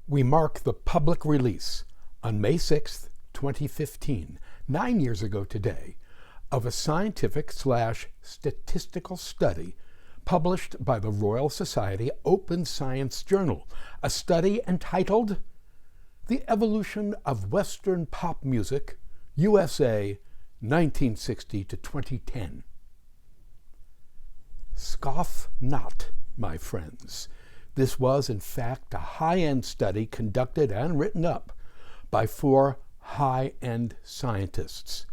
We mark the public release on May 6, 2015, 9 years ago today, of a scientific/statistical study published by the Royal Society Open Science Journal, a study entitled The Evolution of Western Pop Music, USA, 1960 to 2010. Scoff not, my friends. This was, in fact, a high-end study conducted and written up by 4 high-end scientists.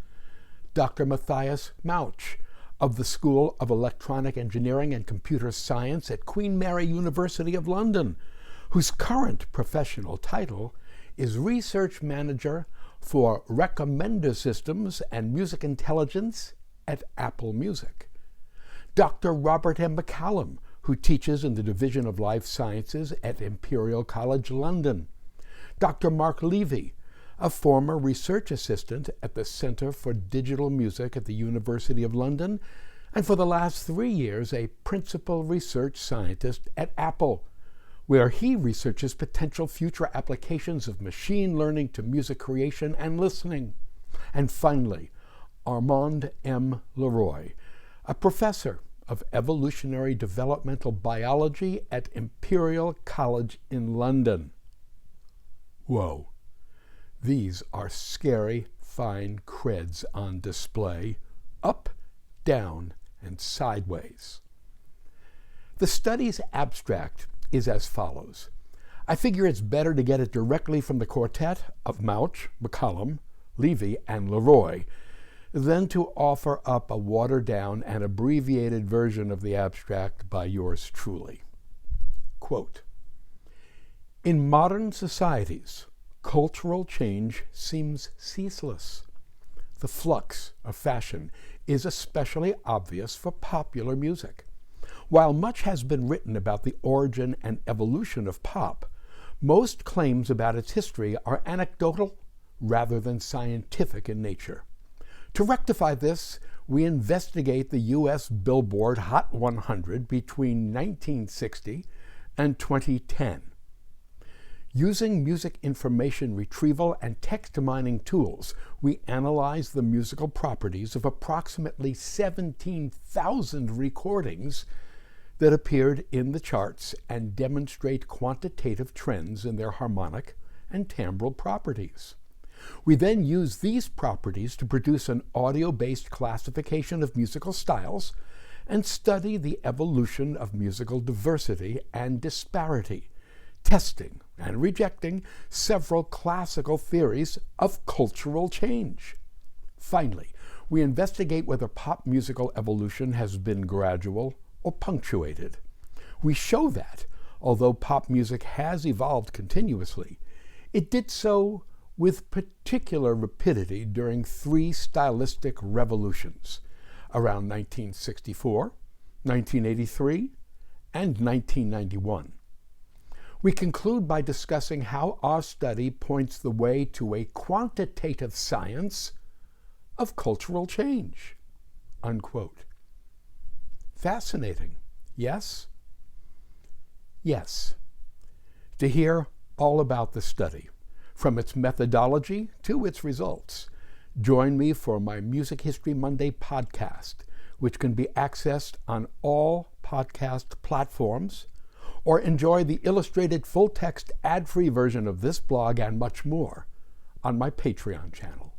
Dr. Matthias Mauch of the School of Electronic Engineering and Computer Science at Queen Mary University of London, whose current professional title is Research Manager for Recommender Systems and Music Intelligence at Apple Music. Dr. Robert M. McCallum, who teaches in the Division of Life Sciences at Imperial College London. Dr. Mark Levy, a former research assistant at the Center for Digital Music at the University of London, and for the last 3 years a principal research scientist at Apple, where he researches potential future applications of machine learning to music creation and listening. And finally, Armand M. Leroy, a professor of evolutionary developmental biology at Imperial College in London. Whoa, these are scary fine creds on display, up, down, and sideways. The study's abstract is as follows. I figure it's better to get it directly from the quartet of Mauch, McCallum, Levy, and Leroy than to offer up a watered-down and abbreviated version of the abstract by yours truly. Quote, in modern societies, cultural change seems ceaseless. The flux of fashion is especially obvious for popular music. While much has been written about the origin and evolution of pop, most claims about its history are anecdotal rather than scientific in nature. To rectify this, we investigate the U.S. Billboard Hot 100 between 1960 and 2010. Using music information retrieval and text mining tools, we analyze the musical properties of approximately 17,000 recordings that appeared in the charts and demonstrate quantitative trends in their harmonic and timbral properties. We then use these properties to produce an audio-based classification of musical styles and study the evolution of musical diversity and disparity, testing and rejecting several classical theories of cultural change. Finally, we investigate whether pop musical evolution has been gradual or punctuated. We show that, although pop music has evolved continuously, it did so with particular rapidity during 3 stylistic revolutions, around 1964, 1983, and 1991. We conclude by discussing how our study points the way to a quantitative science of cultural change. Unquote. Fascinating, yes? Yes. To hear all about the study, from its methodology to its results, join me for my Music History Monday podcast, which can be accessed on all podcast platforms, or enjoy the illustrated full-text ad-free version of this blog and much more on my Patreon channel.